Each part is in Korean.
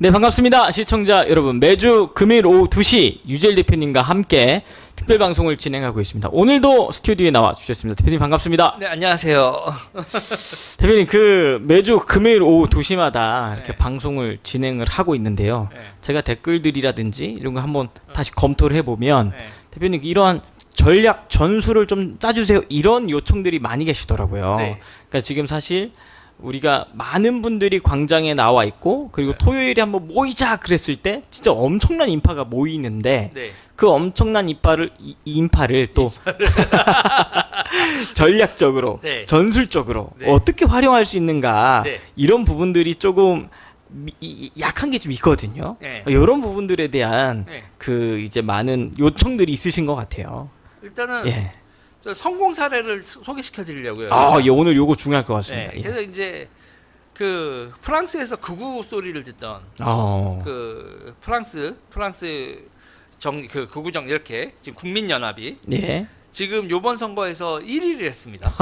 네, 반갑습니다. 시청자 여러분, 매주 금요일 오후 2시 유재일 대표님과 함께 특별 방송을 진행하고 있습니다. 오늘도 스튜디오에 나와 주셨습니다. 대표님 반갑습니다. 네, 안녕하세요. 대표님, 매주 금요일 오후 2시마다 이렇게 방송을 진행을 하고 있는데요. 네. 제가 댓글들이라든지 이런 거 한번 다시 검토를 해보면 네. 대표님 이러한 전략 전술을 좀 짜주세요, 이런 요청들이 많이 계시더라고요. 네. 그러니까 지금 사실 우리가 많은 분들이 광장에 나와 있고, 그리고 토요일에 한번 모이자 그랬을 때 진짜 엄청난 인파가 모이는데 네. 그 엄청난 인파를 또 전략적으로, 네. 전술적으로 네. 어떻게 활용할 수 있는가, 네. 이런 부분들이 조금 약한 게 좀 있거든요. 네. 이런 부분들에 대한 네. 이제 많은 요청들이 있으신 것 같아요. 일단은 예. 저 성공 사례를 소개시켜 드리려고요. 예, 오늘 요거 중요할 것 같습니다. 네. 예. 그래서 이제 그 프랑스에서 극우 소리를 듣던 그 프랑스 그 극우정 이렇게 지금 국민연합이 예. 지금 요번 선거에서 1위를 했습니다.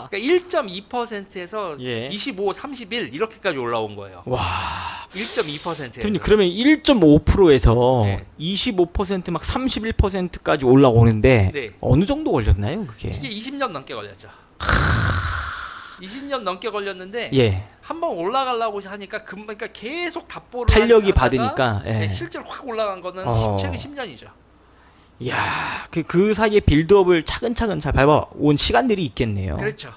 그러니까 1.2%에서 예. 25, 31 이렇게까지 올라온 거예요. 와. 1.2%에서. 대표님, 그러면 1.5%에서 네. 25%막 31%까지 올라오는데 네. 어느 정도 걸렸나요, 그게? 이게 20년 넘게 걸렸죠. 20년 넘게 걸렸는데 예. 한번 올라가려고 하니까 그러니까 계속 답보를 탄력이 하다가 받으니까. 예. 네, 실제로 확 올라간 거는 최근 10년이죠. 이야, 그 사이에 빌드업을 차근차근 잘 밟아온 시간들이 있겠네요. 그렇죠.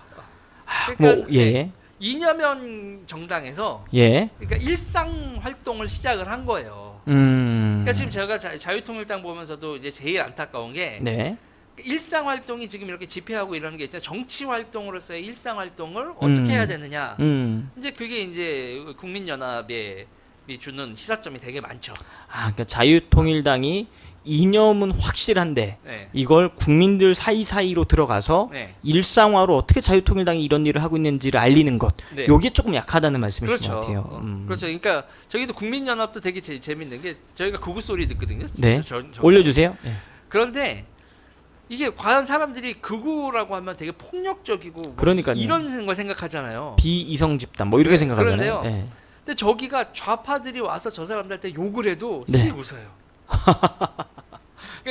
뭐, 예. 네, 이념현 정당에서 예. 그러니까 일상 활동을 시작을 한 거예요. 음. 그러니까 지금 제가 자유통일당 보면서도 이제 제일 안타까운 게 네. 일상 활동이 지금 이렇게 집회하고 이러는 게 있잖아요. 정치 활동으로서의 일상 활동을 어떻게 해야 되느냐. 이제 그게 이제 국민연합이 주는 시사점이 되게 많죠. 그러니까 자유통일당이 이념은 확실한데 네. 이걸 국민들 사이사이로 들어가서 네. 일상화로 어떻게 자유통일당이 이런 일을 하고 있는지를 알리는 것, 네. 요게 조금 약하다는 말씀이신 그렇죠. 것 같아요. 그렇죠. 그러니까 저기도 국민연합도 되게 재밌는 게 저희가 극우 소리 듣거든요. 네. 저 올려주세요. 예. 그런데 이게 과연 사람들이 극우라고 하면 되게 폭력적이고 뭐 그러니까요. 이런 걸 생각하잖아요. 비이성 집단 뭐 이렇게 네, 생각하잖아요. 그런데요. 예. 근데 저기가 좌파들이 와서 저 사람들한테 욕을 해도 네. 씩 웃어요.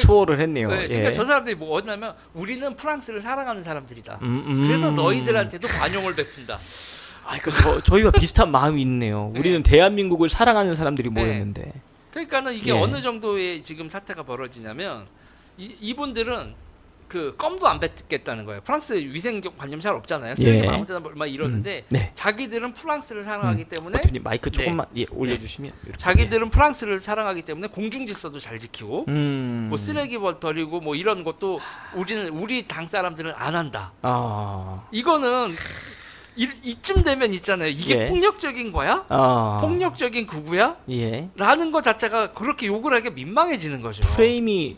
초월을 했네요. 네, 그러니까 예. 저 사람들이 뭐 어디냐면 우리는 프랑스를 사랑하는 사람들이다. 음. 그래서 너희들한테도 관용을 베푼다. 저희가 비슷한 마음이 있네요. 네. 우리는 대한민국을 사랑하는 사람들이 네. 모였는데. 그러니까는 이게 예. 어느 정도의 지금 사태가 벌어지냐면 이분들은 그 껌도 안 뱉겠다는 거예요. 프랑스 위생 관념 잘 없잖아요. 쓰레기 예. 아무 데나 막 이러는데 네. 자기들은 프랑스를 사랑하기 때문에 대표님 마이크 조금만 올려주시면. 이렇게. 자기들은 프랑스를 사랑하기 때문에 공중 질서도 잘 지키고 뭐 쓰레기 버리고 뭐 이런 것도 우리 당 사람들은 안 한다. 이거는 이쯤 되면 있잖아요. 이게 예. 폭력적인 거야? 폭력적인 극우야? 예. 라는 것 자체가 그렇게 욕을 하기가 민망해지는 거죠. 프레임이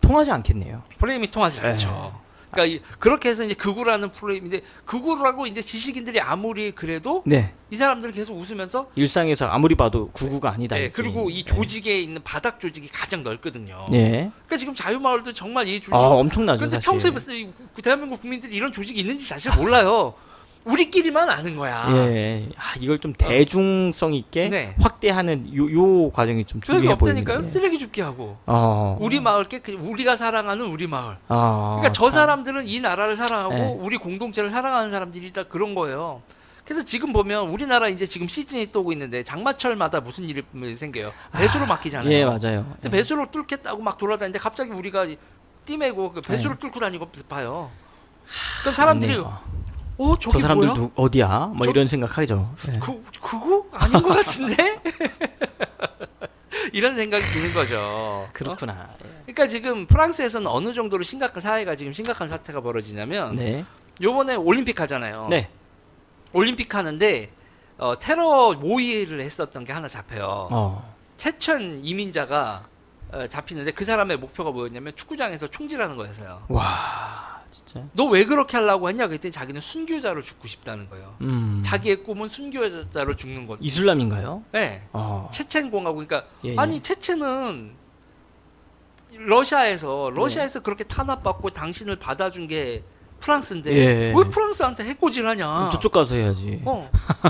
통하지 않겠네요. 프레임이 통하지 않죠. 그러니까 그렇게 해서 이제 극우라는 프레임인데 극우라고 이제 지식인들이 아무리 그래도 네. 이 사람들은 계속 웃으면서 일상에서 아무리 봐도 구구가 아니다. 네, 이렇게. 그리고 이 조직에 있는 바닥 조직이 가장 넓거든요. 예. 그러니까 지금 자유마을도 정말 이 조직. 엄청나죠. 근데 사실. 평소에 대한민국 국민들이 이런 조직이 있는지 사실 몰라요. 우리끼리만 아는 거야. 예. 이걸 좀 대중성 있게 네. 확대하는 요 과정이 좀 그게 중요해 보이네요. 없다니까요. 쓰레기 줍기 하고. 우리 마을 우리가 사랑하는 우리 마을. 그러니까 저 사람들은 이 나라를 사랑하고 네. 우리 공동체를 사랑하는 사람들이다 그런 거예요. 그래서 지금 보면 우리나라 이제 지금 시즌이 또 오고 있는데 장마철마다 무슨 일이 생겨요. 배수로 막히잖아요. 예, 맞아요. 근데 배수로 뚫겠다고 막 돌아다니는데 갑자기 우리가 띠매고 그 배수로 뚫고 다니고 봐요. 그럼 사람들이 저기 저 사람들 뭐야? 어디야? 뭐 이런 생각하죠. 예. 그거 아닌 것 같은데? 이런 생각이 드는 거죠. 그렇구나. 그러니까 지금 프랑스에서는 어느 정도로 사회가 지금 심각한 사태가 벌어지냐면 네. 요번에 올림픽 하잖아요. 네. 올림픽 하는데 테러 모의를 했었던 게 하나 잡혀요. 체천 이민자가 잡히는데 그 사람의 목표가 뭐였냐면 축구장에서 총질하는 거였어요. 와, 진짜. 너 왜 그렇게 하려고 했냐 그랬더니 자기는 순교자로 죽고 싶다는 거예요. 자기의 꿈은 순교자로 죽는 것. 이슬람인가요? 네. 체첸 공화국. 그러니까 아니 체첸은 러시아에서 그렇게 탄압받고 당신을 받아준 게 프랑스인데 예. 왜 프랑스한테 해코지하냐? 저쪽 가서 해야지.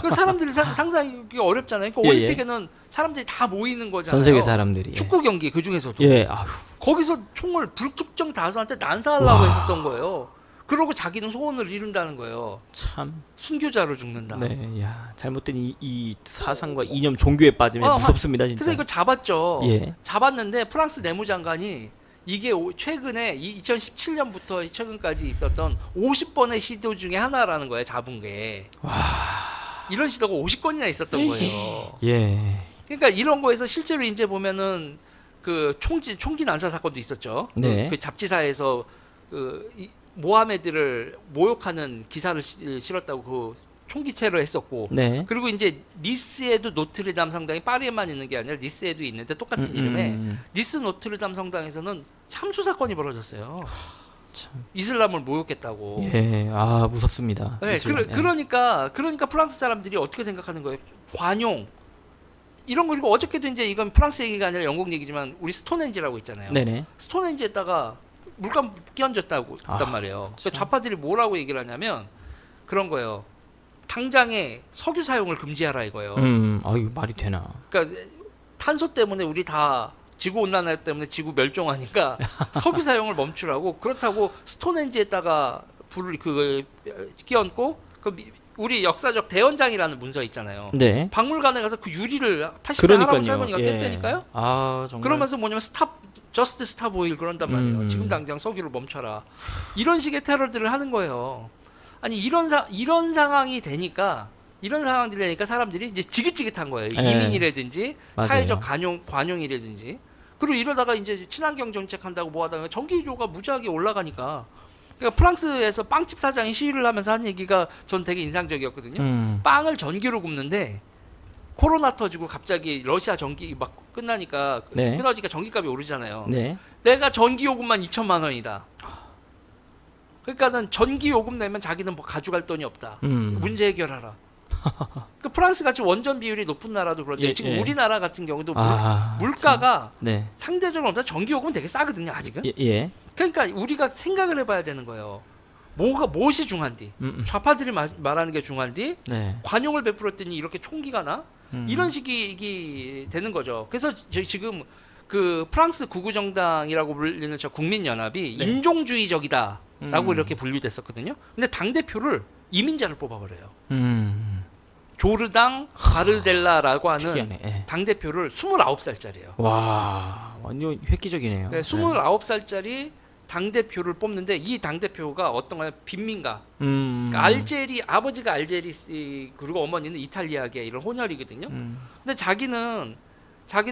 그 사람들이 상상이 어렵잖아요. 그러니까 예, 예. 올림픽에는 사람들이 다 모이는 거잖아요. 전 세계 사람들이. 축구 경기 그 중에서도. 예. 아휴. 거기서 총을 불특정 다수한테 난사하려고 했었던 거예요. 그러고 자기는 소원을 이룬다는 거예요. 참. 순교자로 죽는다. 네. 야, 잘못된 이 사상과 이념 종교에 빠지면 무섭습니다, 진짜. 그래서 이걸 잡았죠. 예. 잡았는데 프랑스 내무장관이 이게 최근에 2017년부터 최근까지 있었던 50번의 시도 중에 하나라는 거예요. 잡은 게. 와. 이런 시도가 50건이나 있었던 거예요. 예. 그러니까 이런 거에서 실제로 이제 보면은 그 총기 난사 사건도 있었죠. 네. 그 잡지사에서 모하메드를 모욕하는 기사를 실었다고 그 총기체로 했었고. 네. 그리고 이제 니스에도 노트르담 성당이 파리에만 있는 게 아니라 니스에도 있는데 똑같은 이름에 니스 노트르담 성당에서는 참수 사건이 벌어졌어요. 참. 이슬람을 모욕했다고. 예. 아, 무섭습니다. 네, 그러니까 프랑스 사람들이 어떻게 생각하는 거예요? 관용 이런 거. 그리고 어저께도 이제 이건 프랑스 얘기가 아니라 영국 얘기지만 우리 스톤헨지라고 있잖아요. 네네. 스톤헨지에다가 물감 끼얹었다고 했단 말이에요. 그러니까 좌파들이 뭐라고 얘기를 하냐면 그런 거예요. 당장에 석유 사용을 금지하라 이거예요. 이거 말이 되나? 그러니까 탄소 때문에 우리 다 지구 온난화 때문에 지구 멸종하니까 석유 사용을 멈추라고. 그렇다고 스톤헨지에다가 불을 그걸 끼얹고 우리 역사적 대원장이라는 문서 있잖아요. 네. 박물관에 가서 그 유리를 80대 할아버지 할머니가 깼다니까요. 아, 정말. 그러면서 뭐냐면 저스트 스탑 오일 그런단 말이에요. 지금 당장 석유를 멈춰라. 이런 식의 테러들을 하는 거예요. 아니 이런 상황이 되니까 사람들이 이제 지긋지긋한 거예요. 예. 이민이라든지 맞아요. 사회적 관용이라든지. 그리고 이러다가 이제 친환경 정책 한다고 뭐 하다가 전기료가 무지하게 올라가니까. 그러니까 프랑스에서 빵집 사장이 시위를 하면서 한 얘기가 전 되게 인상적이었거든요. 빵을 전기로 굽는데 코로나 터지고 갑자기 러시아 전기 막 끝나니까 네. 끊어지니까 전기값이 오르잖아요. 네. 내가 전기 요금만 2천만 원이다. 그러니까는 전기 요금 내면 자기는 뭐 가져갈 돈이 없다. 문제 해결하라. 그 프랑스 같이 원전 비율이 높은 나라도 그런데 예, 지금 예. 우리나라 같은 경우도 참. 물가가 네. 상대적으로 없다. 전기 요금은 되게 싸거든요, 아직은. 예. 그러니까 우리가 생각을 해봐야 되는 거예요. 무엇이 중요한디? 좌파들이 말하는 게 중요한디? 네. 관용을 베풀었더니 이렇게 총기가 나? 이런 식이 되는 거죠. 그래서 지금 그 프랑스 구구정당이라고 불리는 저 국민연합이 네. 인종주의적이다라고 이렇게 분류됐었거든요. 근데 당대표를 이민자를 뽑아버려요. 조르당 바르델라라고 하는 특이하네. 예. 당대표를 29살짜리예요. 와, 완전 획기적이네요. 네, 29살짜리 당대표를 뽑는데 이 당대표가 어떤 거냐 빈민가. 그러니까 아버지가 알제리 그리고 어머니는 이탈리아계 이런 혼혈이거든요. 근데 자기는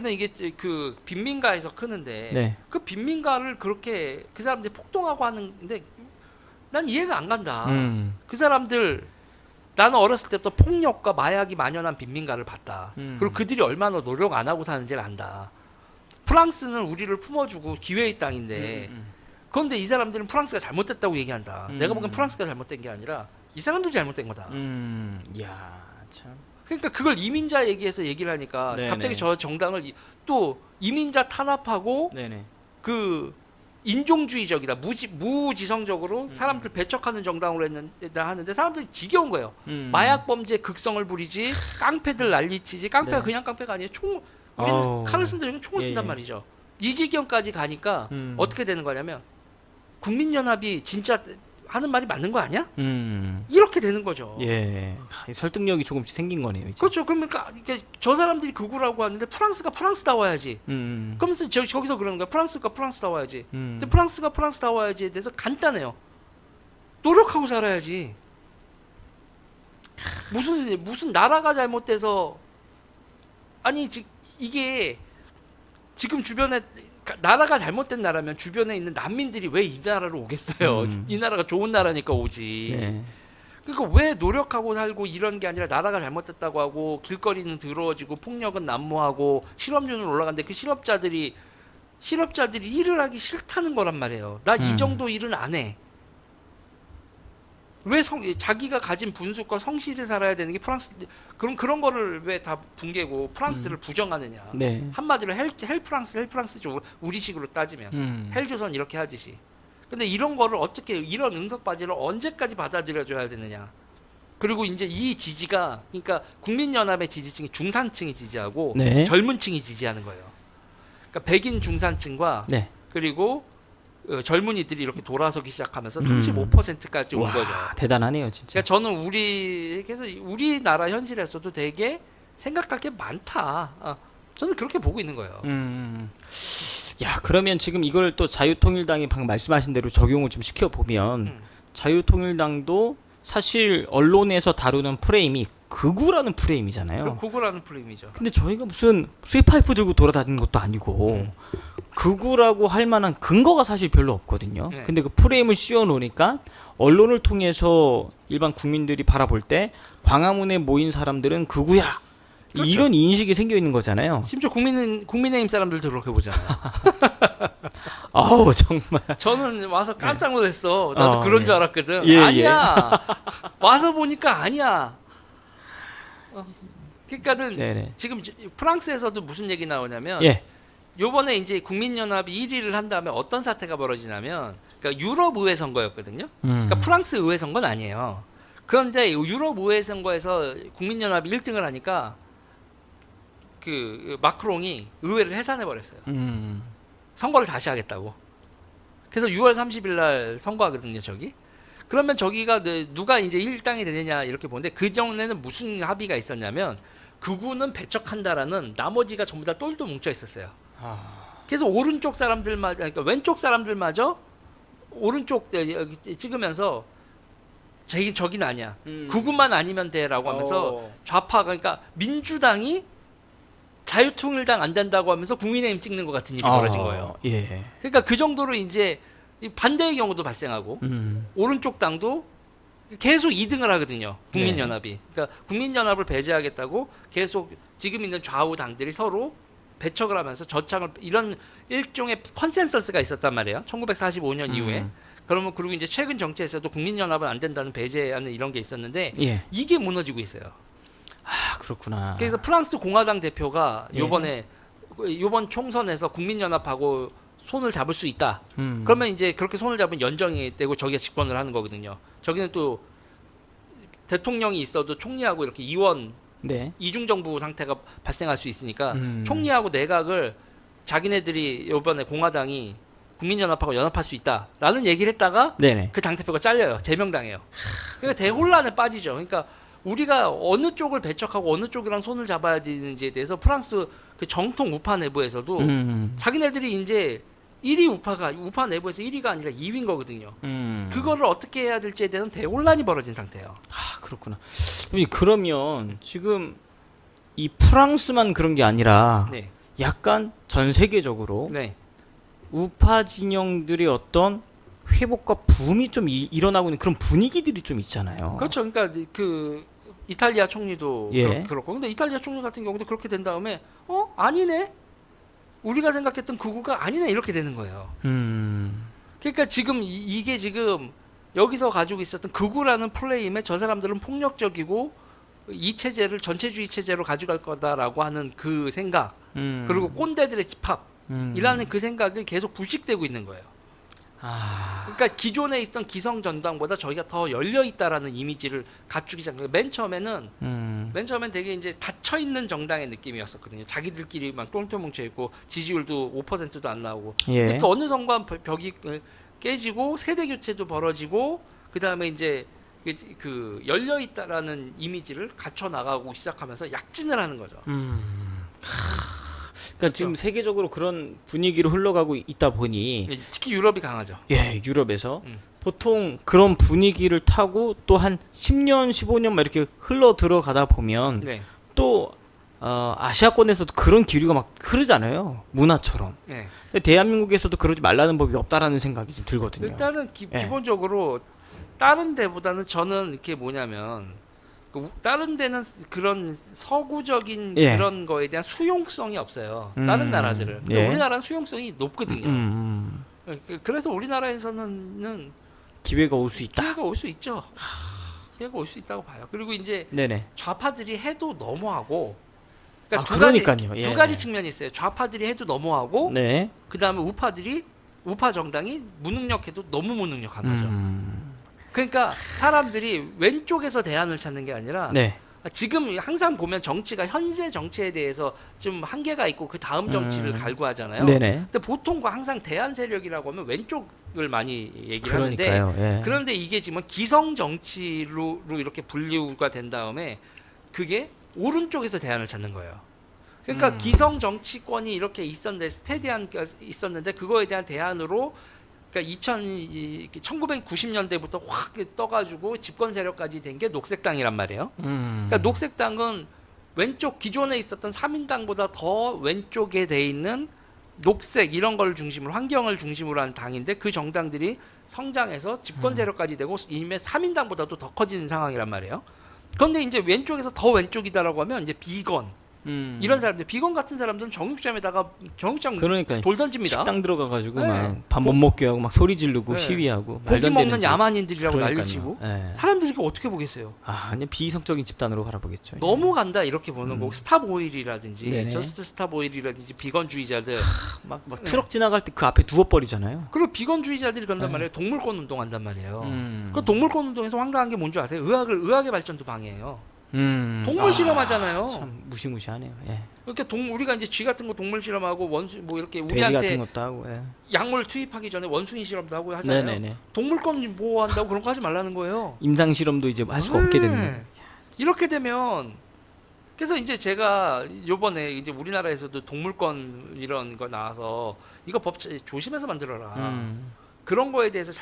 이게 그 빈민가에서 크는데 네. 그 빈민가를 그렇게 그 사람들이 폭동하고 하는데 난 이해가 안 간다. 그 사람들 나는 어렸을 때부터 폭력과 마약이 만연한 빈민가를 봤다. 그리고 그들이 얼마나 노력 안 하고 사는지를 안다. 프랑스는 우리를 품어주고 기회의 땅인데 그런데 이 사람들은 프랑스가 잘못됐다고 얘기한다. 내가 보기엔 프랑스가 잘못된 게 아니라 이 사람들이 잘못된 거다. 이야, 참. 그러니까 그걸 이민자 얘기해서 얘기를 하니까 네네. 갑자기 저 정당을 또 이민자 탄압하고 네네. 그 인종주의적이다 무지성적으로 사람들 배척하는 정당으로 하는데 사람들이 지겨운 거예요. 마약 범죄 극성을 부리지 깡패들 난리치지 깡패가 네. 그냥 깡패가 아니에요. 우리는 칼을 쓴다 여기는 총을 예, 쓴단 예. 말이죠. 이 지경까지 가니까 어떻게 되는 거냐면 국민연합이 진짜 하는 말이 맞는 거 아니야? 이렇게 되는 거죠. 예. 설득력이 조금씩 생긴 거네요, 이제. 그렇죠. 그러니까 저 사람들이 극우라고 하는데 프랑스가 프랑스다워야지. 그러면서 거기서 그러는 거야. 프랑스가 프랑스다워야지. 근데 프랑스가 프랑스다워야지에 대해서 간단해요. 노력하고 살아야지. 무슨 나라가 잘못돼서 아니 이게 지금 주변에 나라가 잘못된 나라면 주변에 있는 난민들이 왜 이 나라로 오겠어요? 이 나라가 좋은 나라니까 오지. 네. 그러니까 왜 노력하고 살고 이런 게 아니라 나라가 잘못됐다고 하고 길거리는 더러워지고 폭력은 난무하고 실업률은 올라가는데 그 실업자들이 일을 하기 싫다는 거란 말이에요. 나 이 정도 일은 안 해. 왜 자기가 가진 분수과 성실히 살아야 되는 게 프랑스 그런 거를 왜 다 붕괴고 프랑스를 부정하느냐. 네. 한마디로 헬 프랑스죠. 우리식으로 따지면 헬조선 이렇게 하듯이. 근데 이런 거를 어떻게 이런 응석바지를 언제까지 받아들여줘야 되느냐. 그리고 이제 이 지지가 그러니까 국민연합의 지지층이 중산층이 지지하고 네. 젊은 층이 지지하는 거예요. 그러니까 백인 중산층과 네. 그리고 젊은이들이 이렇게 돌아서기 시작하면서 35%까지 온 와, 거죠. 대단하네요, 진짜. 그러니까 저는 그래서 우리나라 현실에서도 되게 생각할 게 많다. 저는 그렇게 보고 있는 거예요. 야, 그러면 지금 이걸 또 자유통일당이 방금 말씀하신 대로 적용을 좀 시켜보면 자유통일당도 사실 언론에서 다루는 프레임이 극우라는 프레임이잖아요. 그럼 구구라는 프레임이죠. 근데 저희가 무슨 쇠파이프 들고 돌아다니는 것도 아니고 극우라고 할 만한 근거가 사실 별로 없거든요. 네. 근데 그 프레임을 씌워 놓으니까 언론을 통해서 일반 국민들이 바라볼 때 광화문에 모인 사람들은 극우야. 그렇죠. 이런 인식이 생겨 있는 거잖아요. 심지어 국민의힘 사람들도 그렇게 보잖아요. 아우 정말. 저는 와서 깜짝 놀랐어. 나도 그런 예. 줄 알았거든. 예, 아니야. 와서 보니까 아니야. 그러니까는 네네. 지금 프랑스에서도 무슨 얘기 나오냐면 예. 요번에 이제 국민연합이 1위를 한 다음에 어떤 사태가 벌어지냐면 그러니까 유럽 의회 선거였거든요. 그러니까 프랑스 의회 선거는 아니에요. 그런데 유럽 의회 선거에서 국민연합이 1등을 하니까 그 마크롱이 의회를 해산해 버렸어요. 선거를 다시 하겠다고. 그래서 6월 30일 날 선거하거든요, 저기. 그러면 저기가 누가 이제 1당이 되느냐 이렇게 보는데 그 전에는 무슨 합의가 있었냐면 극우는 배척한다라는 나머지가 전부 다 똘똘 뭉쳐 있었어요. 그래서 오른쪽 사람들마저 그러니까 왼쪽 사람들마저 오른쪽 찍으면서 저긴 아니야. 극우만 아니면 돼라고 하면서 좌파 그러니까 민주당이 자유통일당 안 된다고 하면서 국민의힘 찍는 것 같은 일이 벌어진 거예요. 예. 그러니까 그 정도로 이제 반대의 경우도 발생하고 오른쪽 당도 계속 2등을 하거든요. 국민연합이. 그러니까 국민연합을 배제하겠다고 계속 지금 있는 좌우 당들이 서로 배척을 하면서 저창을 이런 일종의 컨센서스가 있었단 말이에요. 1945년 이후에. 그러면 그리고 이제 최근 정치에서도 국민연합은 안 된다는 배제하는 이런 게 있었는데 예. 이게 무너지고 있어요. 아, 그렇구나. 그래서 프랑스 공화당 대표가 예. 요번 총선에서 국민연합하고 손을 잡을 수 있다. 그러면 이제 그렇게 손을 잡으면 연정이 되고 저기가 집권을 하는 거거든요. 저기는 또 대통령이 있어도 총리하고 이렇게 네. 이중정부 상태가 발생할 수 있으니까 총리하고 내각을 자기네들이 이번에 공화당이 국민연합하고 연합할 수 있다라는 얘기를 했다가 네네. 그 당대표가 잘려요. 제명당해요. 그러니까 대혼란에 빠지죠. 그러니까 우리가 어느 쪽을 배척하고 어느 쪽이랑 손을 잡아야 되는지에 대해서 프랑스 그 정통 우파 내부에서도 자기네들이 이제 1위 우파 내부에서 1위가 아니라 2위인 거거든요. 그거를 어떻게 해야 될지에 대한 대혼란이 벌어진 상태예요. 아, 그렇구나. 그러면 지금 이 프랑스만 그런 게 아니라 네. 약간 전 세계적으로 네. 우파 진영들이 어떤 회복과 붐이 좀 일어나고 있는 그런 분위기들이 좀 있잖아요. 그렇죠. 그러니까 그 이탈리아 총리도 예. 그렇고 근데 이탈리아 총리 같은 경우도 그렇게 된 다음에 아니네. 우리가 생각했던 극우가 아니네 이렇게 되는 거예요. 그러니까 지금 이게 지금 여기서 가지고 있었던 극우라는 플레임에 저 사람들은 폭력적이고 이 체제를 전체주의 체제로 가져갈 거다라고 하는 그 생각 그리고 꼰대들의 집합이라는 그 생각이 계속 부식되고 있는 거예요. 그러니까 기존에 있던 기성 전당보다 저희가 더 열려 있다라는 이미지를 갖추기 시작해요. 맨 처음엔 되게 이제 닫혀 있는 정당의 느낌이었었거든요. 자기들끼리만 똘똘 뭉쳐 있고 지지율도 5%도 안 나오고. 예. 근데 그 어느 순간 벽이 깨지고 세대 교체도 벌어지고 그다음에 이제 그 열려 있다라는 이미지를 갖춰 나가고 시작하면서 약진을 하는 거죠. 그러니까 지금 세계적으로 그런 분위기로 흘러가고 있다 보니 특히 유럽이 강하죠. 예, 유럽에서 보통 그런 분위기를 타고 또 한 10년, 15년 막 이렇게 흘러 들어가다 보면 네. 또 아시아권에서도 그런 기류가 막 흐르잖아요. 문화처럼. 네. 근데 대한민국에서도 그러지 말라는 법이 없다라는 생각이 좀 들거든요. 일단은 예. 기본적으로 다른 데보다는 저는 이렇게 뭐냐면 다른 데는 그런 서구적인 예. 그런 거에 대한 수용성이 없어요. 다른 나라들은. 근데 예. 우리나라는 수용성이 높거든요. 그래서 우리나라에서는 기회가 올 수 있다. 기회가 올 수 있죠. 기회가 올 수 있다고 봐요. 그리고 이제 네네. 좌파들이 해도 너무하고 그러니까 그러니까요. 예. 두 가지 측면이 있어요. 좌파들이 해도 너무하고 네. 그다음에 우파들이 우파 정당이 무능력해도 너무 무능력한 거죠. 그러니까 사람들이 왼쪽에서 대안을 찾는 게 아니라 네. 지금 항상 보면 정치가 현재 정치에 대해서 좀 한계가 있고 그 다음 정치를 갈구하잖아요. 네네. 근데 보통 항상 대안 세력이라고 하면 왼쪽을 많이 얘기를 그러니까요. 하는데 예. 그런데 이게 지금 기성 정치로 이렇게 분류가 된 다음에 그게 오른쪽에서 대안을 찾는 거예요. 그러니까 기성 정치권이 이렇게 있었는데 스테디안가 있었는데 그거에 대한 대안으로 그러니까 1990년대부터 확 떠가지고 집권 세력까지 된 게 녹색당이란 말이에요. 그러니까 녹색당은 왼쪽 기존에 있었던 3인당보다 더 왼쪽에 돼 있는 녹색 이런 걸 중심으로 환경을 중심으로 한 당인데 그 정당들이 성장해서 집권 세력까지 되고 이미 3인당보다도 더 커지는 상황이란 말이에요. 그런데 이제 왼쪽에서 더 왼쪽이다라고 하면 이제 비건 이런 사람들, 비건 같은 사람들은 정육점 그러니까 돌 던집니다. 식당 들어가가지고 네. 막 밥 못 먹게 하고 막 소리 지르고 네. 시위하고 고기 먹는 소리. 야만인들이라고 그러니까요. 난리치고 네. 사람들이 이거 어떻게 보겠어요? 그냥 비이성적인 집단으로 바라보겠죠. 너무 간다 이렇게 보는 거고 스탑오일이라든지 네네. 저스트 스탑오일이라든지 비건주의자들 막 트럭 지나갈 때 그 앞에 누워버리잖아요. 그리고 비건주의자들이 그런단 네. 말이에요. 동물권 운동한단 말이에요. 그 동물권 운동에서 황당한 게 뭔지 아세요? 의학의 발전도 방해해요. 동물 실험하잖아요. 참 무시무시하네요. 예. 그러니까 우리가 이제 쥐 같은 거 동물 실험하고 원수 뭐 이렇게 돼지 같은 우리한테 것도 하고. 예. 약물 투입하기 전에 원숭이 실험도 하고 하잖아요. 네네네. 동물권 뭐 한다고 그런 거 하지 말라는 거예요. 임상 실험도 이제 할 수가 없게 되는. 네. 이렇게 되면 그래서 이제 제가 요번에 이제 우리나라에서도 동물권 이런 거 나와서 이거 법 조심해서 만들어라. 그런 거에 대해서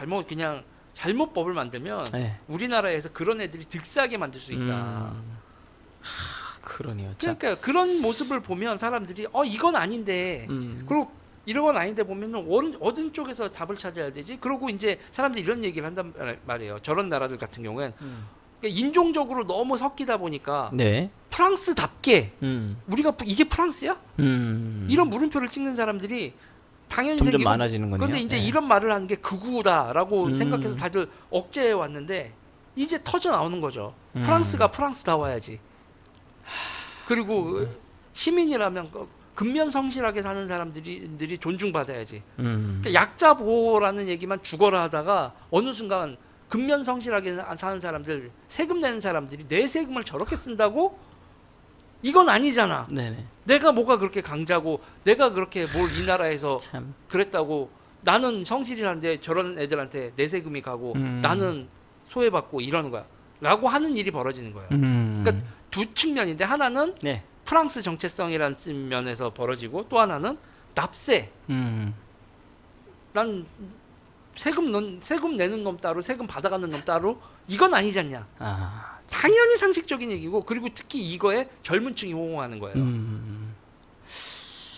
잘못 법을 만들면 네. 우리나라에서 그런 애들이 득세하게 만들 수 있다. 그러네요. 참. 그러니까 그런 모습을 보면 사람들이 이건 아닌데 그리고 이런 건 아닌데 보면은 어느 쪽에서 답을 찾아야 되지? 그러고 이제 사람들이 이런 얘기를 한단 말이에요. 저런 나라들 같은 경우엔 그러니까 인종적으로 너무 섞이다 보니까 네. 프랑스답게 우리가 이게 프랑스야? 이런 물음표를 찍는 사람들이 당연히 점점 생기고 많아지는 거네요. 그런데 이제 네. 이런 말을 하는 게 극우다라고 생각해서 다들 억제해 왔는데 이제 터져 나오는 거죠. 프랑스가 프랑스다워야지. 그리고 시민이라면 근면 성실하게 사는 사람들이 존중받아야지. 그러니까 약자 보호라는 얘기만 죽어라 하다가 어느 순간 근면 성실하게 사는 사람들, 세금 내는 사람들이 내 세금을 저렇게 쓴다고? 이건 아니잖아. 네네. 내가 뭐가 그렇게 강자고 내가 그렇게 뭘 이 나라에서 참. 그랬다고 나는 성실히 사는데 저런 애들한테 내 세금이 가고 나는 소외받고 이러는 거야 라고 하는 일이 벌어지는 거예요. 그러니까 두 측면인데 하나는 네. 프랑스 정체성이라는 면에서 벌어지고 또 하나는 납세. 난 세금 내는 놈 따로 세금 받아가는 놈 따로 이건 아니지 않냐. 당연히 상식적인 얘기고 그리고 특히 이거에 젊은 층이 호응하는 거예요.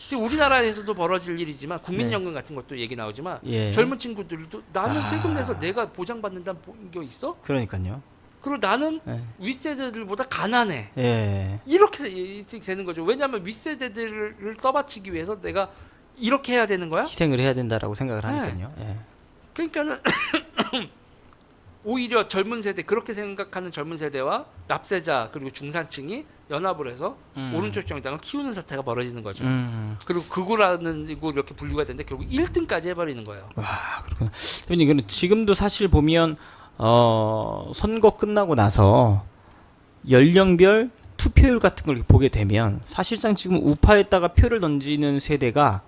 지금 우리나라에서도 벌어질 일이지만 국민연금 같은 것도 얘기 나오지만 예. 젊은 친구들도 나는 세금 내서 내가 보장받는다는 게 있어? 그러니까요. 그리고 나는 예. 윗세대들보다 가난해. 예. 이렇게 되는 거죠. 왜냐하면 윗세대들을 떠받치기 위해서 내가 이렇게 해야 되는 거야? 희생을 해야 된다라고 생각을 하니까요. 예. 그러니까는 오히려 젊은 세대 그렇게 생각하는 젊은 세대와 납세자 그리고 중산층이 연합을 해서 오른쪽 정당을 키우는 사태가 벌어지는 거죠. 그리고 극우라는 거 이렇게 분류가 되는데 결국 1등까지 해버리는 거예요. 와, 그렇구나. 대표님, 이거는 지금도 사실 보면 선거 끝나고 나서 연령별 투표율 같은 걸 보게 되면 사실상 지금 우파에다가 표를 던지는 세대가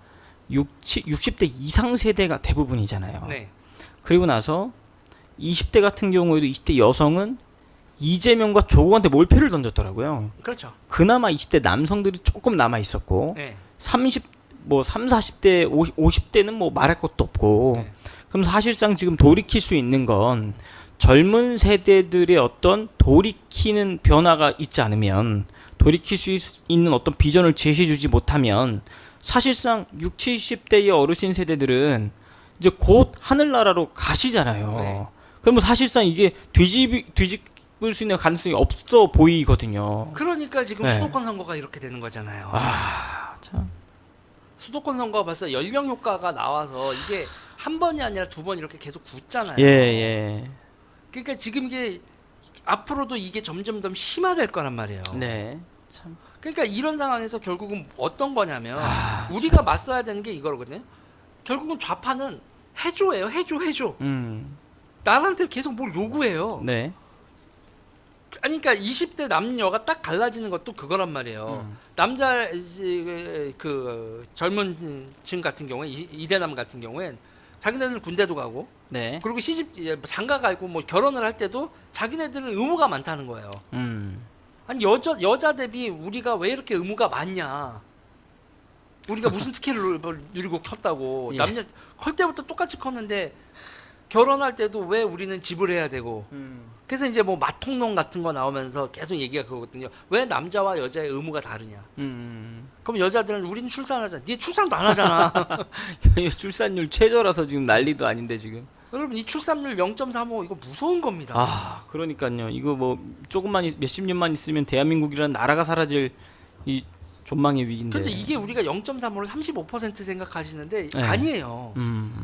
60대 이상 세대가 대부분이잖아요. 네. 그리고 나서 20대 같은 경우에도 20대 여성은 이재명과 조국한테 몰표를 던졌더라고요. 그렇죠. 그나마 20대 남성들이 조금 남아 있었고 네. 40대 50대는 뭐 말할 것도 없고 네. 그럼 사실상 지금 돌이킬 수 있는 건 젊은 세대들의 어떤 돌이키는 변화가 있지 않으면 돌이킬 수 있는 어떤 비전을 제시해주지 못하면 사실상 60, 70대의 어르신 세대들은 이제 곧 하늘나라로 가시잖아요. 네. 그러면 사실상 이게 뒤집을 수 있는 가능성이 없어 보이거든요. 그러니까 지금 네. 수도권 선거가 이렇게 되는 거잖아요. 참. 수도권 선거가 벌써 연령 효과가 나와서 이게 한 번이 아니라 두 번 이렇게 계속 굳잖아요. 예. 그러니까 지금 이게 앞으로도 이게 점점 더 심화될 거란 말이에요. 네. 참. 그러니까 이런 상황에서 결국은 어떤 거냐면 우리가 맞서야 되는 게 이거거든요. 결국은 좌파는 해줘예요. 해줘. 나한테 계속 뭘 요구해요. 네. 아니 그러니까 20대 남녀가 딱 갈라지는 것도 그거란 말이에요. 남자 그 젊은 층 같은 경우에 이대남 같은 경우엔 자기네들은 군대도 가고 네. 그리고 시집 장가 가고 뭐 결혼을 할 때도 자기네들은 의무가 많다는 거예요. 아니 여자 대비 우리가 왜 이렇게 의무가 많냐? 우리가 무슨 특혜를 누리고 컸다고. 예. 남녀 클 때부터 똑같이 컸는데 결혼할 때도 왜 우리는 지불해야 되고. 그래서 이제 뭐 마통론 같은 거 나오면서 계속 얘기가 그거거든요. 왜 남자와 여자의 의무가 다르냐? 그럼 여자들은 우리는 출산하잖아. 네 출산도 안 하잖아. 출산율 최저라서 지금 난리도 아닌데 지금. 여러분 이 출산율 0.35 이거 무서운 겁니다. 아, 그러니까요. 이거 뭐 조금만 몇십 년만 있으면 대한민국이라는 나라가 사라질 이 존망의 위기인데. 근데 이게 우리가 0.35를 35% 생각하시는데 네. 아니에요.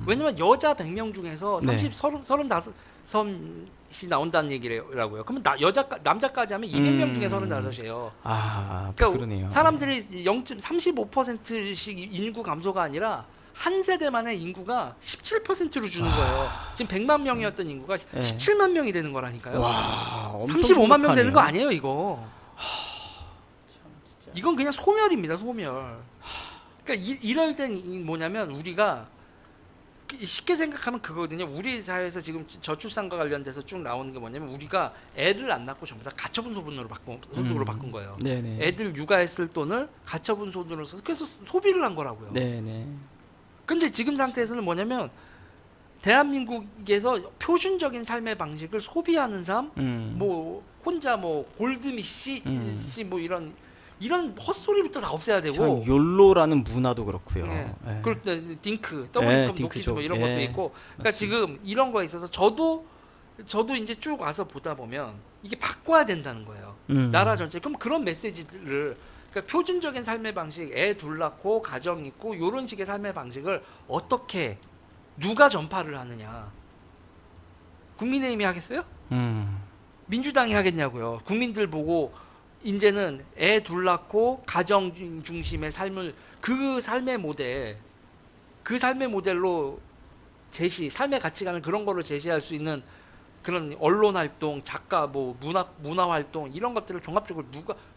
왜냐면 여자 100명 중에서 네. 35이 나온다는 얘기라고요. 그러면 남자까지 하면 200명 중에 35이에요. 아, 그러니까 그러네요. 사람들이 35%씩 인구 감소가 아니라 한 세대 만의 인구가 17%로 주는 거예요. 지금 100만 명이었던 인구가 네. 17만 명이 되는 거라니까요. 와, 엄청 35만 명 되는 거 심각하네요. 아니에요, 이거. 이건 그냥 소멸입니다, 소멸. 그러니까 이럴 땐 뭐냐면 우리가 쉽게 생각하면 그거거든요. 우리 사회에서 지금 저출산과 관련돼서 쭉 나오는 게 뭐냐면 우리가 애를 안 낳고 전부 다 가처분 소득으로 바꾼 거예요. 네네. 애들 육아했을 돈을 가처분 소득으로 써서 그래서 소비를 한 거라고요. 네네. 근데 지금 상태에서는 뭐냐면 대한민국에서 표준적인 삶의 방식을 소비하는 삶, 뭐 혼자 뭐 골드미시 뭐 이런 헛소리부터 다 없애야 되고. 참 욜로라는 문화도 그렇고요. 예. 예. 그리고 딩크, 예, 더블인컴 딩크족. 노키즈 뭐 이런 예. 것도 있고. 그러니까 지금 이런 거에 있어서 저도 이제 쭉 와서 보다 보면 이게 바꿔야 된다는 거예요. 나라 전체. 그럼 그런 메시지들을 그러니까 표준적인 삶의 방식, 애 둘 낳고 가정 있고 이런 식의 삶의 방식을 어떻게 누가 전파를 하느냐? 국민의힘이 하겠어요? 민주당이 하겠냐고요. 국민들 보고 이제는 애 둘 낳고 가정 중심의 삶을 그 삶의 모델로 삶의 가치관을 그런 거로 제시할 수 있는 그런 언론 활동, 작가 뭐 문화 활동 이런 것들을 종합적으로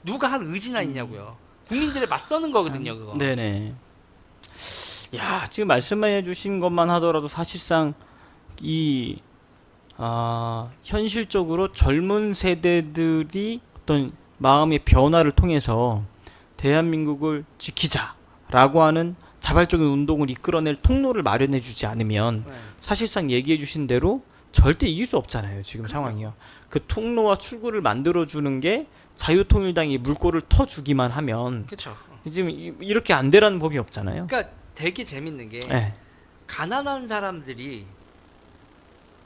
누가 할 의지나 있냐고요. 국민들에 맞서는 거거든요, 그거. 네네. 야, 지금 말씀해 주신 것만 하더라도 사실상 현실적으로 젊은 세대들이 어떤 마음의 변화를 통해서 대한민국을 지키자라고 하는 자발적인 운동을 이끌어낼 통로를 마련해 주지 않으면 네. 사실상 얘기해 주신 대로 절대 이길 수 없잖아요. 지금 상황이요. 그 통로와 출구를 만들어 주는 게 자유통일당이 물꼬를 터 주기만 하면 그렇죠. 지금 이렇게 안 되라는 법이 없잖아요. 그러니까 되게 재밌는 게 네. 가난한 사람들이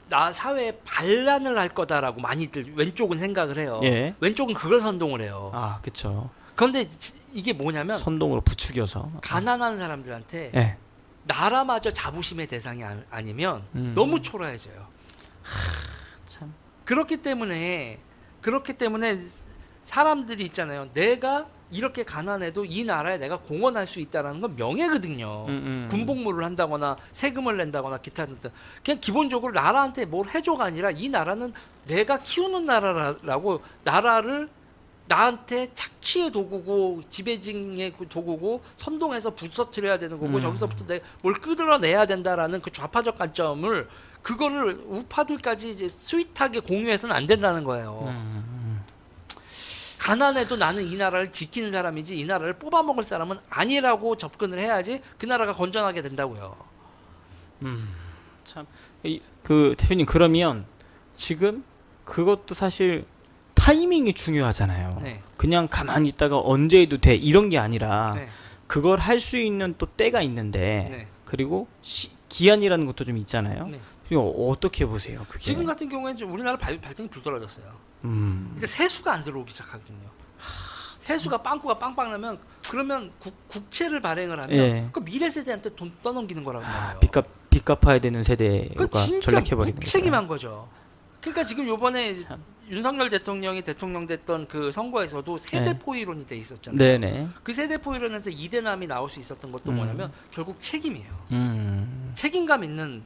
나 사회에 반란을 할 거다라고 많이들 왼쪽은 생각을 해요. 예. 왼쪽은 그걸 선동을 해요. 아, 그렇죠. 그런데 이게 뭐냐면 선동으로 부추겨서. 가난한 사람들한테 예. 나라마저 자부심의 대상이 아니면 너무 초라해져요. 참. 그렇기 때문에 사람들이 있잖아요. 내가 이렇게 가난해도 이 나라에 내가 공헌할 수 있다라는 건 명예거든요. 군복무를 한다거나 세금을 낸다거나 기타 등등. 그냥 기본적으로 나라한테 뭘 해줘가 아니라 이 나라는 내가 키우는 나라라고 나라를 나한테 착취의 도구고 지배징의 도구고 선동해서 부서뜨려야 되는 거고 저기서부터 내가 뭘 끌어내야 된다라는 그 좌파적 관점을 그거를 우파들까지 이제 스윗하게 공유해서는 안 된다는 거예요. 가난해도 나는 이 나라를 지키는 사람이지 이 나라를 뽑아먹을 사람은 아니라고 접근을 해야지 그 나라가 건전하게 된다고요. 참. 그 대표님 그러면 지금 그것도 사실 타이밍이 중요하잖아요. 네. 그냥 가만히 있다가 언제 해도 돼 이런 게 아니라 네. 그걸 할 수 있는 또 때가 있는데 네. 그리고 기한이라는 것도 좀 있잖아요. 네. 이거 어떻게 보세요? 그게? 지금 같은 경우에는 좀 우리나라 발등이 불 떨어졌어요. 근데 세수가 안 들어오기 시작하거든요. 세수가 빵꾸가 빵빵 나면 그러면 국채를 발행을 하면 예. 그 미래 세대한테 돈 떠넘기는 거라고 말해요. 빚 갚아야 되는 세대가 그 진짜 전락해버리는 무책임한 거죠. 그러니까 지금 요번에 윤석열 대통령이 대통령 됐던 그 선거에서도 세대포 이론이 돼 있었잖아요. 네네. 그 세대포 이론에서 이대남이 나올 수 있었던 것도 뭐냐면 결국 책임이에요. 책임감 있는,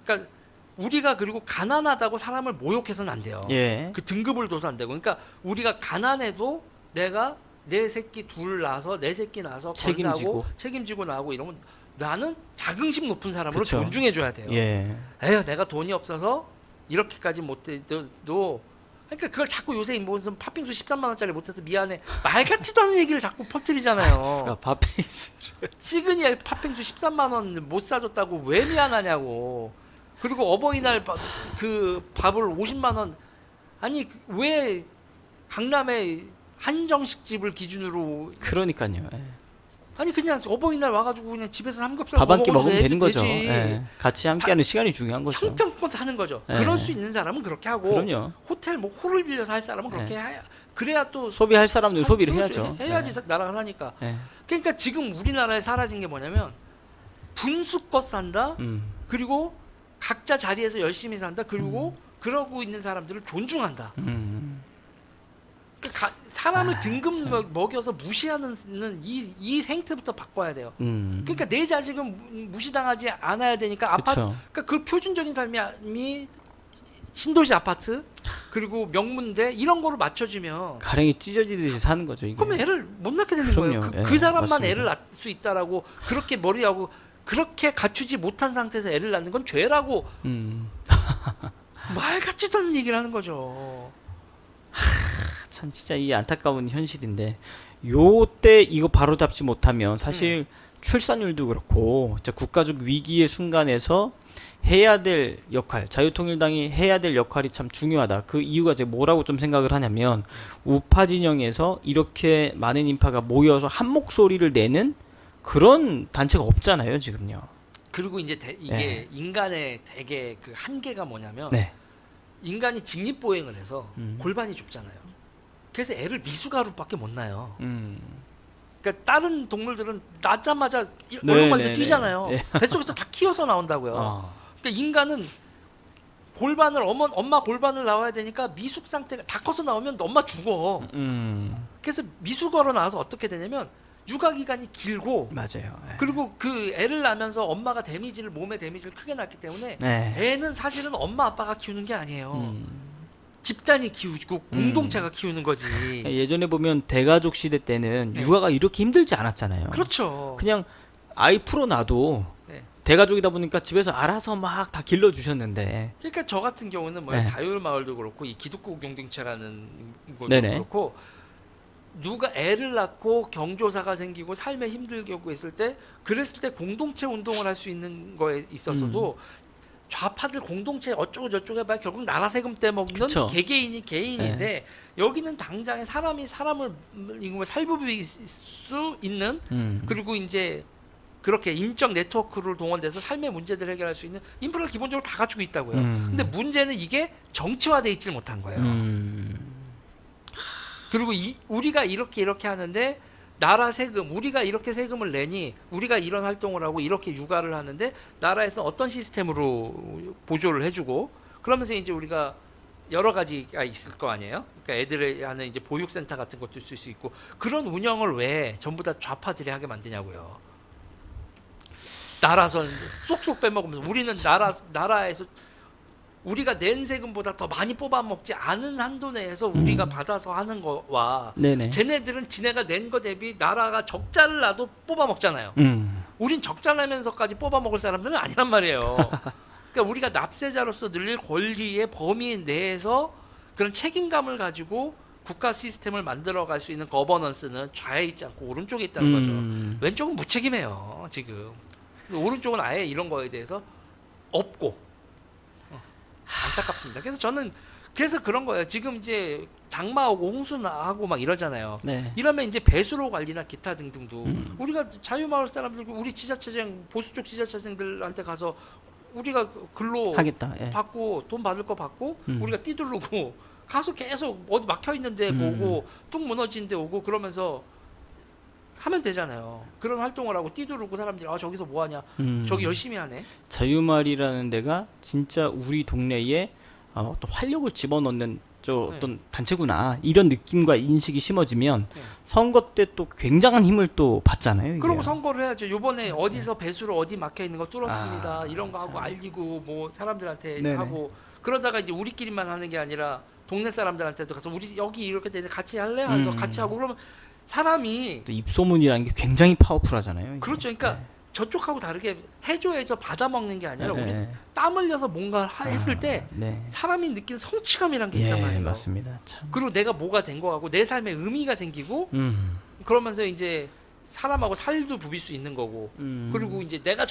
그러니까 우리가 그리고 가난하다고 사람을 모욕해서는 안 돼요. 예. 그 등급을 둬서 안 되고, 그러니까 우리가 가난해도 내가 내 새끼 둘 낳아서 내 새끼 낳아서 책임지고 나고 이러면 나는 자긍심 높은 사람으로 그쵸. 존중해줘야 돼요. 예. 에휴, 내가 돈이 없어서 이렇게까지 못해도, 그러니까 그걸 자꾸 요새 무슨 팥빙수 13만 원짜리 못해서 미안해 말 같지도 않은 얘기를 자꾸 퍼뜨리잖아요. 팥빙수. 시그니엘 팥빙수 13만 원 못 사줬다고 왜 미안하냐고. 그리고 어버이날 그 밥을 50만 원, 아니 왜 강남에 한정식 집을 기준으로, 그러니까요. 예. 아니 그냥 어버이날 와가지고 그냥 집에서 삼겹살 밥 한 끼 먹어도 먹으면 되는 거죠. 되지. 예. 같이 함께하는 시간이 중요한 거죠. 형편껏 하는 거죠. 예. 그럴 수 있는 사람은 그렇게 하고, 그럼요. 호텔 뭐 홀을 빌려서 할 사람은 그렇게 해야, 그래야 또 소비할 사람들 소비를 그렇지. 해야죠. 해야지 예. 나라가 사니까. 예. 그러니까 지금 우리나라에 사라진 게 뭐냐면 분수껏 산다. 그리고 각자 자리에서 열심히 산다. 그리고 그러고 있는 사람들을 존중한다. 그러니까 사람을 등급 먹여서 무시하는 이 생태부터 바꿔야 돼요. 그러니까 내 자식은 무시당하지 않아야 되니까 아파트, 그쵸. 그러니까 그 표준적인 삶이 신도시 아파트 그리고 명문대 이런 거로 맞춰지면 가랭이 찢어지듯이 사는 거죠. 이게. 그러면 애를 못 낳게 되는 그럼요. 거예요. 예, 그 사람만 맞습니다. 애를 낳을 수 있다라고 그렇게 머리하고 그렇게 갖추지 못한 상태에서 애를 낳는 건 죄라고 말 같지도 않은 얘기를 하는 거죠. 참 진짜 이 안타까운 현실인데 요때 이거 바로 잡지 못하면 사실 출산율도 그렇고 진짜 국가적 위기의 순간에서 해야 될 역할, 자유통일당이 해야 될 역할이 참 중요하다. 그 이유가 제가 뭐라고 좀 생각을 하냐면 우파 진영에서 이렇게 많은 인파가 모여서 한 목소리를 내는 그런 단체가 없잖아요, 지금요. 그리고 이제 이게 인간의 되게 그 한계가 뭐냐면 네. 인간이 직립보행을 해서 골반이 좁잖아요. 그래서 애를 미숙아루밖에 못 낳아요. 그러니까 다른 동물들은 낳자마자 얼룩말도 뛰잖아요. 네. 뱃속에서 다 키워서 나온다고요. 그러니까 인간은 골반을 엄마 골반을 나와야 되니까 미숙 상태가 다 커서 나오면 엄마 죽어. 그래서 미숙어로 나와서 어떻게 되냐면 육아 기간이 길고 맞아요. 네. 그리고 그 애를 낳으면서 엄마가 몸에 데미지를 크게 낳기 때문에 네. 애는 사실은 엄마 아빠가 키우는 게 아니에요. 집단이 키우고 공동체가 키우는 거지. 예전에 보면 대가족 시대 때는 육아가 이렇게 힘들지 않았잖아요. 그렇죠. 그냥 아이 풀어놔도 대가족이다 보니까 집에서 알아서 막 다 길러주셨는데. 그러니까 저 같은 경우는 뭐야 자율마을도 그렇고 이 기독교 공동체라는 것도 네네. 그렇고 누가 애를 낳고 경조사가 생기고 삶에 힘들게 오고 있을 때 그랬을 때 공동체 운동을 할 수 있는 거에 있어서도 좌파들 공동체 어쩌고 저쩌고 해봐야 결국 나라 세금 떼먹는 그쵸. 개개인이 개인인데 여기는 당장에 사람이 사람을 살부빌 수 있는 그리고 이제 그렇게 인적 네트워크를 동원돼서 삶의 문제들을 해결할 수 있는 인프라를 기본적으로 다 갖추고 있다고요. 근데 문제는 이게 정치화돼 있질 못한 거예요. 그리고 우리가 이렇게 하는데 나라 세금, 우리가 이렇게 세금을 내니 우리가 이런 활동을 하고 이렇게 육아를 하는데 나라에서 어떤 시스템으로 보조를 해주고 그러면서 이제 우리가 여러 가지가 있을 거 아니에요. 그러니까 애들에 하는 이제 보육센터 같은 것도 있을 수 있고 그런 운영을 왜 전부 다 좌파들이 하게 만드냐고요. 나라선 쏙쏙 빼먹으면서 우리는 나라에서 우리가 낸 세금보다 더 많이 뽑아먹지 않은 한도 내에서 우리가 받아서 하는 거와 네네. 쟤네들은 지네가 낸 거 대비 나라가 적자를 나도 뽑아먹잖아요. 우린 적자 내면서까지 뽑아먹을 사람들은 아니란 말이에요. 그러니까 우리가 납세자로서 늘릴 권리의 범위 내에서 그런 책임감을 가지고 국가 시스템을 만들어갈 수 있는 거버넌스는 좌에 있지 않고 오른쪽에 있다는 거죠. 왼쪽은 무책임해요 지금. 오른쪽은 아예 이런 거에 대해서 없고 안타깝습니다. 그래서 저는 그런 거예요. 지금 이제 장마하고 홍수나하고 막 이러잖아요. 네. 이러면 이제 배수로 관리나 기타 등등도 우리가 자유마을 사람들, 우리 지자체장 보수 쪽 지자체장들한테 가서 우리가 근로 하겠다. 예. 받고 돈 받을 거 받고 우리가 띠두르고 가서 계속 어디 막혀 있는데 보고 뚝 무너진 데 오고 그러면서 하면 되잖아요. 그런 활동을 하고 띠두르고 사람들이 저기서 뭐 하냐. 저기 열심히 하네. 자유마을이라는 데가 진짜 우리 동네에 또 활력을 집어넣는 저 어떤 단체구나 이런 느낌과 인식이 심어지면 선거 때 또 굉장한 힘을 또 받잖아요. 그리고 이게요. 선거를 해야죠. 요번에 어디서 배수로 어디 막혀 있는 거 뚫었습니다. 이런 거 하고 알리고 뭐 사람들한테 네네. 하고 그러다가 이제 우리끼리만 하는 게 아니라 동네 사람들한테도 가서 우리 여기 이렇게 되는데 같이 할래? 하면서 같이 하고 그러면 사람이 또 입소문이라는 게 굉장히 파워풀하잖아요. 이게. 그렇죠. 그러니까 저쪽하고 다르게 해줘야죠. 받아먹는 게 아니라 우리 네. 땀 흘려서 뭔가 했을 때 네. 사람이 느끼는 성취감이란 게 예, 있단 말이에요. 맞습니다. 참. 그리고 내가 뭐가 된 거 같고 내 삶에 의미가 생기고 그러면서 이제 사람하고 살도 부빌 수 있는 거고 그리고 이제 내가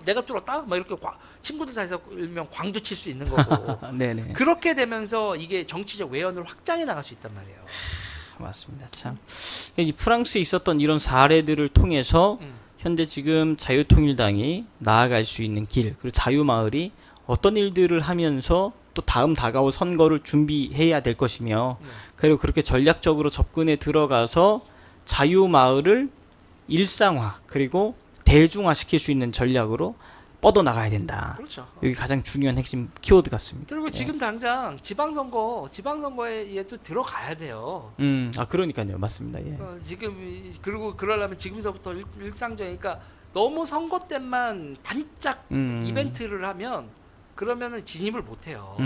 내가 뚫었다 막 이렇게 친구들 사이에서 일명 광도 칠 수 있는 거고 네네. 그렇게 되면서 이게 정치적 외연으로 확장해 나갈 수 있단 말이에요. 맞습니다. 참. 이 프랑스에 있었던 이런 사례들을 통해서 현재 지금 자유통일당이 나아갈 수 있는 길, 그리고 자유마을이 어떤 일들을 하면서 또 다음 다가올 선거를 준비해야 될 것이며, 그리고 그렇게 전략적으로 접근에 들어가서 자유마을을 일상화 그리고 대중화시킬 수 있는 전략으로 뻗어나가야 된다. 그렇죠. 여기 가장 중요한 핵심 키워드 같습니다. 그리고 지금 당장 지방선거에 또 들어가야 돼요. 그러니까요. 맞습니다. 예. 지금 그리고 그러려면 지금서부터 일상적이니까 너무 선거 때만 반짝 이벤트를 하면 그러면은 진입을 못 해요.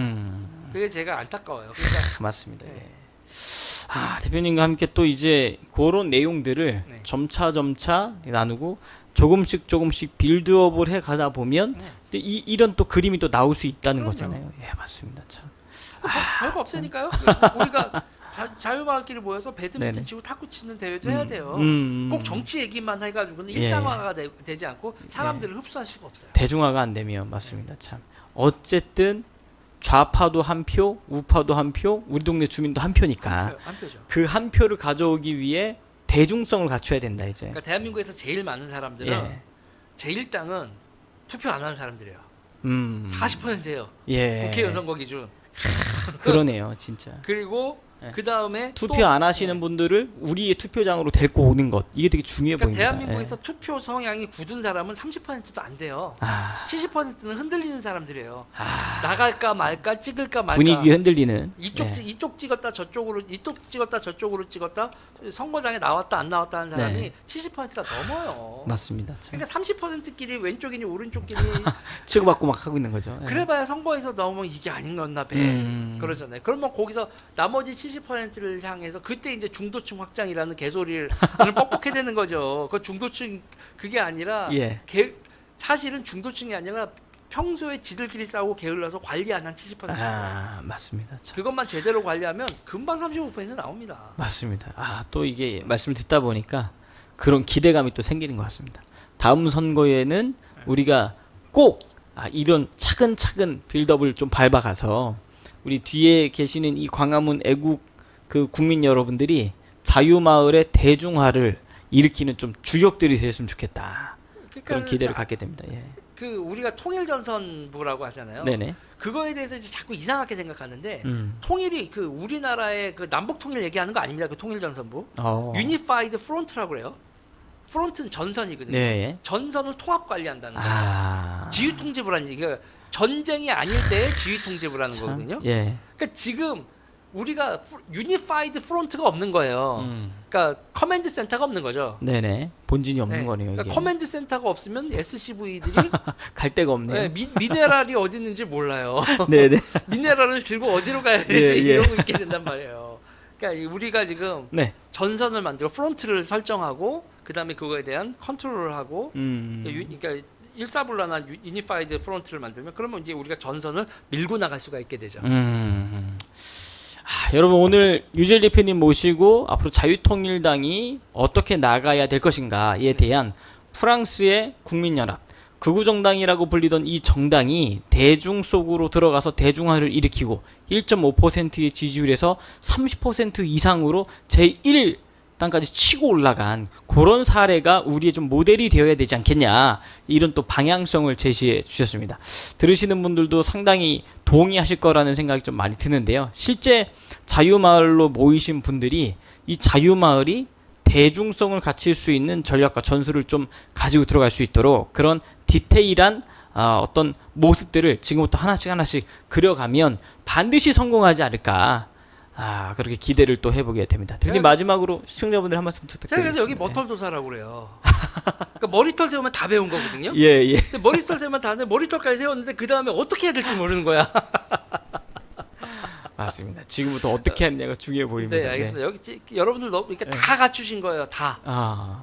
그게 제가 안타까워요. 그러니까 맞습니다. 예. 대표님과 함께 또 이제 그런 내용들을 네. 점차 나누고 조금씩 빌드업을 해 가다 보면 또 이런 또 그림이 또 나올 수 있다는 그럼요. 거잖아요. 예, 맞습니다. 참. 별거 없다니까요. 우리가 자유마을끼리 모여서 배드민턴 네네. 치고 탁구 치는 대회도 해야 돼요. 꼭 정치 얘기만 해가지고는 예. 일상화가 되지 않고 사람들을 흡수할 수가 없어요. 대중화가 안 되면 맞습니다. 참. 어쨌든 좌파도 한 표, 우파도 한 표, 우리 동네 주민도 한 표니까 한 표죠. 그 한 표를 가져오기 위해 대중성을 갖춰야 된다 이제. 그러니까 대한민국에서 제일 많은 사람들은 예. 제1당은 투표 안 하는 사람들이에요. 40%예요. 예. 국회의원 선거 기준. 그러네요, 진짜. 그리고 그 다음에 투표 안 하시는 분들을 우리의 투표장으로 데리고 오는 것 이게 되게 중요해 그러니까 보입니다. 대한민국에서 투표 성향이 굳은 사람은 30%도 안 돼요. 70%는 흔들리는 사람들이에요. 나갈까 말까 찍을까 말까 분위기 흔들리는. 이쪽 찍었다 저쪽으로 찍었다 선거장에 나왔다 안 나왔다 하는 사람이 네. 70%가 넘어요. 맞습니다. 참. 그러니까 30%끼리 왼쪽이니 오른쪽끼리 치고받고 막 하고 있는 거죠. 예. 그래봐야 선거에서 넘으면 이게 아닌 건나 배 그러잖아요. 그러면 거기서 나머지 70%를 향해서 그때 이제 중도층 확장이라는 개소리를 뻑뻑해 되는 거죠. 그 중도층 그게 아니라 예. 사실은 중도층이 아니라 평소에 지들끼리 싸우고 게을러서 관리 안 한 70%. 맞습니다. 참. 그것만 제대로 관리하면 금방 35% 나옵니다. 맞습니다. 또 이게 말씀을 듣다 보니까 그런 기대감이 또 생기는 것 같습니다. 다음 선거에는 우리가 꼭 이런 차근차근 빌드업을 좀 밟아가서 우리 뒤에 계시는 이 광화문 애국 그 국민 여러분들이 자유마을의 대중화를 일으키는 좀 주역들이 됐으면 좋겠다. 그런 기대를 갖게 됩니다. 예. 그 우리가 통일전선부라고 하잖아요. 네네. 그거에 대해서 이제 자꾸 이상하게 생각하는데 통일이 그 우리나라의 그 남북 통일 얘기하는 거 아닙니다. 그 통일전선부. 유니파이드 프론트라고 그래요. 프론트는 전선이거든요. 네. 전선을 통합 관리한다는 거예요. 지휘통제부라는 얘기가 전쟁이 아닐 때의 지휘통제부라는 거거든요. 예. 그러니까 지금 우리가 유니파이드 프론트가 없는 거예요. 그러니까 커맨드 센터가 없는 거죠. 네네. 본진이 없는 거네요. 이게. 그러니까 커맨드 센터가 없으면 SCV들이 갈 데가 없네요. 미네랄이 어디 있는지 몰라요. 네네. 미네랄을 들고 어디로 가야 될지 이러고 있게 된단 말이에요. 그러니까 우리가 지금 전선을 만들고 프론트를 설정하고 그다음에 그거에 대한 컨트롤을 하고 그러니까 일사불란한 유니파이드 프론트를 만들면 그러면 이제 우리가 전선을 밀고 나갈 수가 있게 되죠. 여러분 오늘 유재일 대표님 모시고 앞으로 자유통일당이 어떻게 나가야 될 것인가에 대한 프랑스의 국민연합 극우정당이라고 불리던 이 정당이 대중 속으로 들어가서 대중화를 일으키고 1.5%의 지지율에서 30% 이상으로 제1당까지 치고 올라간 그런 사례가 우리의 좀 모델이 되어야 되지 않겠냐 이런 또 방향성을 제시해 주셨습니다. 들으시는 분들도 상당히 동의하실 거라는 생각이 좀 많이 드는데요. 실제 자유마을로 모이신 분들이 이 자유마을이 대중성을 갖출 수 있는 전략과 전술을 좀 가지고 들어갈 수 있도록 그런 디테일한 어떤 모습들을 지금부터 하나씩 그려가면 반드시 성공하지 않을까. 그렇게 기대를 또 해보게 됩니다. 대표님 마지막으로 시청자분들 한 말씀 부탁드립니다. 제가 그래서 여기 머털도사라고 그래요. 그러니까 머리털 세우면 다 배운 거거든요. 예. 근데 머리털 세우면 다 하는데 머리털까지 세웠는데 그 다음에 어떻게 해야 될지 모르는 거야. 맞습니다. 지금부터 어떻게 하느냐가 중요해 보입니다. 네, 알겠습니다. 여기 여러분들 그러니까 다 갖추신 거예요, 다.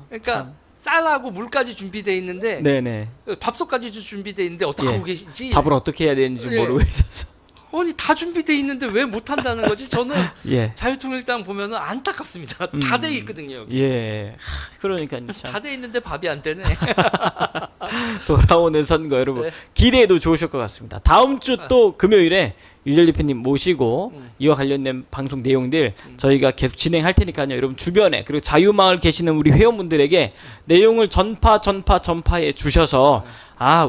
그러니까 참. 쌀하고 물까지 준비돼 있는데, 네네. 밥솥까지 준비돼 있는데 어떻게 하고 계시지? 밥을 어떻게 해야 되는지 모르고 있어서. 아니 다 준비돼 있는데 왜 못한다는 거지? 저는 예. 자유통일당 보면은 안타깝습니다. 다 돼 있거든요. 여기. 예. 그러니까요. 다 돼 있는데 밥이 안 되네. 돌아오는 선거 여러분 네. 기대해도 좋으실 것 같습니다. 다음 주 또 금요일에 유젤 대표님 모시고 이와 관련된 방송 내용들 저희가 계속 진행할 테니까요. 여러분 주변에 그리고 자유마을 계시는 우리 회원분들에게 내용을 전파해 주셔서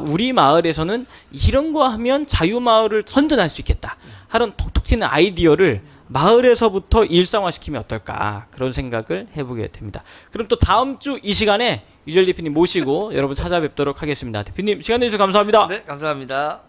우리 마을에서는 이런 거 하면 자유마을을 선전할 수 있겠다 하는 톡톡 튀는 아이디어를 마을에서부터 일상화시키면 어떨까 그런 생각을 해보게 됩니다. 그럼 또 다음 주 이 시간에 유젤 대표님 모시고 여러분 찾아뵙도록 하겠습니다. 대표님 시간 내주셔서 감사합니다. 네, 감사합니다.